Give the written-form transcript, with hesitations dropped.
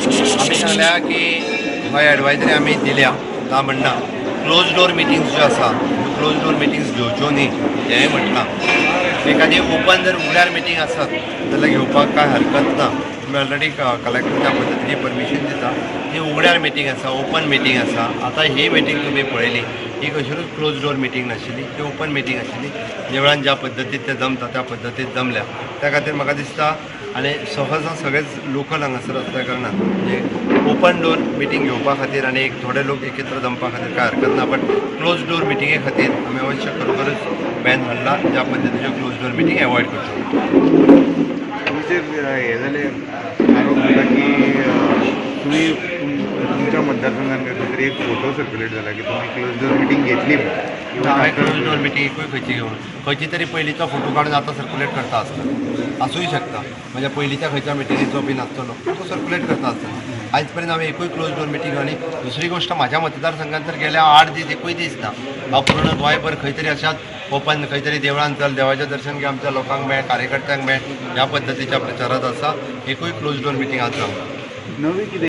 आम्ही सांगल्या की हय एडवायजरी आम्ही दिल्या ता म्हणना क्लोज डोर मिटिंग्स ज्यो आसा क्लोज डोर मिटिंग्स घेवच्यो न्ही हेंय म्हटलां. एखादी ओपन जर उगड्यार मिटींग आसत जाल्यार घेवपाक काय हरकत ना. तुम्ही ऑलरेडी कलेक्टर त्या पद्दतीची परमिशन दिता. ही उगड्यार मिटींग आसा, ओपन मिटींग आसा. आता ही मिटींग तुम्ही पळयली ही कशीच क्लोज डोर मिटींग नाशिल्ली, ती ओपन मिटींग आशिल्ली. देवळान ज्या पद्दतीन ते जमता त्या पद्दतीन जमल्या. त्या खातीर म्हाका दिसता आनी सहसा सगळेच लोकल हांगासर असल्या कारणान म्हणजे ओपन डोर मिटींग घेवपा खातीर आनी एक थोडे लोक एकत्र जमपा खातीर काय हरकत ना. बट क्लोज डोर मिटिंगे खातीर आमी अवश्य खरोखरच बॅन हाडला ज्या पद्दतीच्यो क्लोज डोर मिटींग एवॉयड करच्यो. हे झाले आरोप झाला की तुम्ही तुमच्या मतदारसंघात काहीतरी एक फोटो सर्क्युलेट झाला की तुम्ही क्लोज डोर मिटिंग घेतली हांवें क्लोज डोर मिटींग एकूय खंयची घेवन खंयची तरी पयलींचो फोटो काडून आतां सर्क्युलेट करता आसता आसूंय शकता. म्हणजे पयलींच्या खंयच्या मिटिंगेचो बीन आसतलो तो सर्क्युलेट करता आसतलो. आयज पर्यंत हांवें एकूय क्लोज डोर मिटींग आनी दुसरी गोश्ट म्हाज्या मतदारसंघात तर गेल्या 8 दीस एकूय दीस ना. हांव पूर्ण गोंयभर खंय तरी अशाच ओपन खंय तरी देवळान चल देवाचें दर्शन घे आमच्या लोकांक मेळ कार्यकर्त्यांक मेळ ह्या पद्दतीच्या प्रचारांत आसा. एकूय क्लोज डोर मिटींग आज ना. नवी कितें